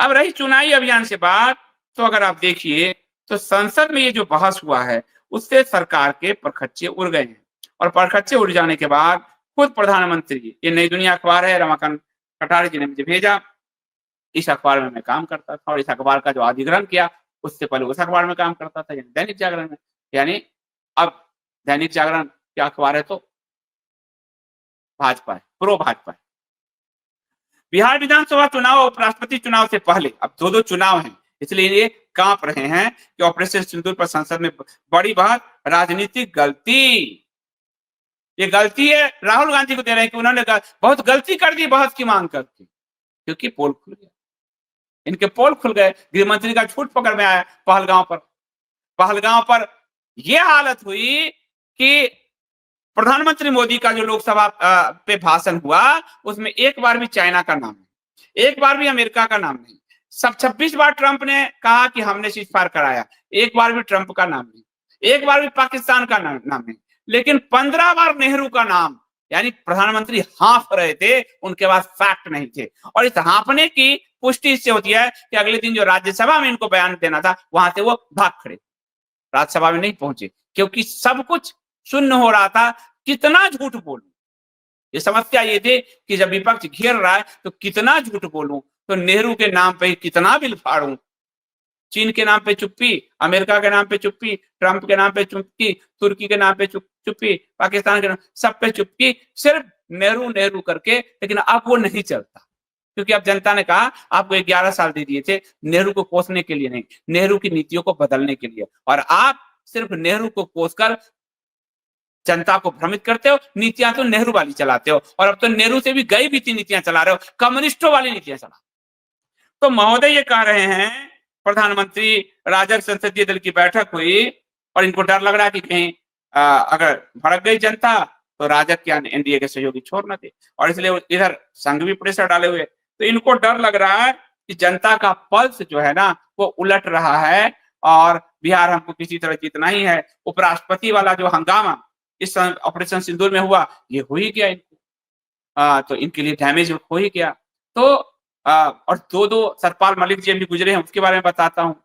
अब रही चुनावी अभियान से बात, तो अगर आप देखिए तो संसद में ये जो बहस हुआ है, उससे सरकार के परखच्चे उड़ गए हैं और परखच्चे उड़ जाने के बाद खुद प्रधानमंत्री, ये नई दुनिया अखबार है, रमाकांत कटारे जी ने मुझे भेजा, इस अखबार में मैं काम करता था और इस अखबार का जो अधिग्रहण किया, उससे पहले उस अखबार में काम करता था, यानी दैनिक जागरण में। यानी अब दैनिक जागरण क्या अखबार है, तो भाजपा है, प्रो भाजपा है। बिहार विधानसभा चुनाव और उपराष्ट्रपति चुनाव से पहले अब दो-दो चुनाव हैं, इसलिए ये कांप रहे हैं कि ऑपरेशन सिंदूर पर संसद में बड़ी बहस, राजनीतिक गलती। ये गलती है राहुल गांधी को दे रहे हैं कि उन्होंने बहुत गलती कर दी बहस की मांग करके, क्योंकि पोल खुल गया, इनके पोल खुल गए। गृह मंत्री का झूठ पकड़ में आया पहलगांव पर यह हालत हुई कि प्रधानमंत्री मोदी का जो लोकसभा पे भाषण हुआ, उसमें एक बार भी चाइना का नाम नहीं, एक बार भी अमेरिका का नाम नहीं। सब 26 बार ट्रंप ने कहा कि हमने सीज फायर कराया, एक बार भी ट्रंप का नाम नहीं, एक बार भी पाकिस्तान का नाम नहीं, लेकिन 15 बार नेहरू का नाम, यानी प्रधानमंत्री हाँफ रहे थे, उनके पास फैक्ट नहीं थे। और इस हाँफने की पुष्टि इससे होती है कि अगले दिन जो राज्यसभा में इनको बयान देना था, वहां से वो भाग खड़े, राज्यसभा में नहीं पहुंचे, क्योंकि सब कुछ शून्य हो रहा था। कितना झूठ बोलूं, ये समस्या ये थी कि जब विपक्ष घेर रहा है तो कितना झूठ बोलूं, तो नेहरू के नाम पे कितना बिल फाड़ूं, चीन के नाम पे चुप्पी, अमेरिका के नाम पे चुप्पी, ट्रंप के नाम पे चुप्पी, तुर्की के नाम पे चुप्पी, पाकिस्तान के नाम, सब पे चुप्पी, सिर्फ नेहरू नेहरू करके। लेकिन अब वो नहीं चलता, क्योंकि अब जनता ने कहा आपको 11 साल दे दिए थे नेहरू को कोसने के लिए नहीं, नेहरू की नीतियों को बदलने के लिए, और आप सिर्फ नेहरू को कोसकर जनता को भ्रमित करते हो, नीतियां तो नेहरू वाली चलाते हो, और अब तो नेहरू से भी गई बीती नीतियां चला रहे हो, कम्युनिस्टों वाली नीतियां चला। तो महोदय ये कह रहे हैं, प्रधानमंत्री राजग संसदीय दल की बैठक हुई और इनको डर लग रहा है कि कहीं अगर भड़क गई जनता तो राजग के एनडीए के सहयोगी छोड़ न दे, और इसलिए इधर संघ भी प्रेशर डाले हुए। तो इनको डर लग रहा है कि जनता का पल्स जो है ना वो उलट रहा है और बिहार हमको किसी तरह जीतना ही है। उपराष्ट्रपति वाला जो हंगामा इस ऑपरेशन सिंदूर में हुआ, ये हो ही गया इनको, तो इनके लिए डैमेज हो ही गया। तो और दो सतपाल मलिक जी भी गुजरे हैं, उसके बारे में बताता हूँ।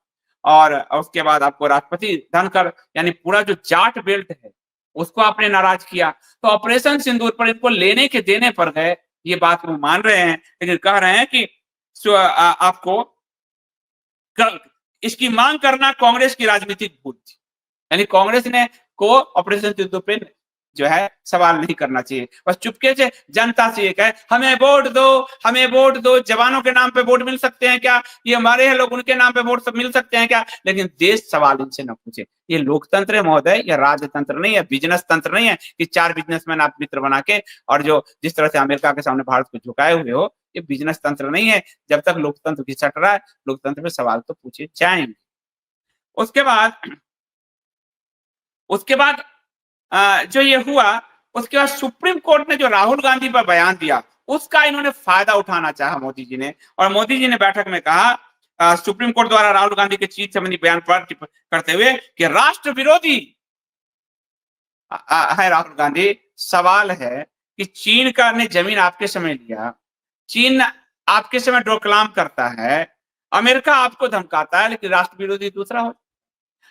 और उसके बाद आपको राष्ट्रपति धनखड़, यानी पूरा जो जाट बेल्ट है उसको आपने नाराज किया। तो ऑपरेशन सिंदूर पर इनको लेने के देने पर गए, ये बात वो मान रहे हैं, लेकिन कह रहे हैं कि आपको इसकी मांग करना कांग्रेस की राजनीतिक भूल थी, यानी कांग्रेस ने को ऑपरेशन सिंदूर पे जो है सवाल नहीं करना चाहिए, बस चुपके से जनता से ये कहे हमें वोट दो, हमें वोट दो। जवानों के नाम पे वोट मिल सकते हैं क्या, ये हमारे हैं लोग, उनके नाम पे वोट सब मिल सकते हैं क्या, लेकिन देश सवाल इनसे न पूछे। ये लोकतंत्र है महोदय, ये राजतंत्र नहीं है, बिजनेस तंत्र नहीं है कि 4 बिजनेसमैन आप मित्र बना के, और जो जिस तरह से अमेरिका के सामने भारत को झुकाए हुए हो, ये बिजनेस तंत्र नहीं है। जब तक लोकतंत्र घिसट रहा है, लोकतंत्र पे सवाल तो पूछे जाएंगे। उसके बाद जो ये हुआ, उसके बाद सुप्रीम कोर्ट ने जो राहुल गांधी पर बयान दिया, उसका इन्होंने फायदा उठाना चाहा मोदी जी ने, और मोदी जी ने बैठक में कहा सुप्रीम कोर्ट द्वारा राहुल गांधी के चीज संबंधी बयान पर करते हुए कि राष्ट्र विरोधी है राहुल गांधी। सवाल है कि चीन का ने जमीन आपके समय लिया, चीन आपके समय डोकलाम करता है, अमेरिका आपको धमकाता है, लेकिन राष्ट्र विरोधी दूसरा हो।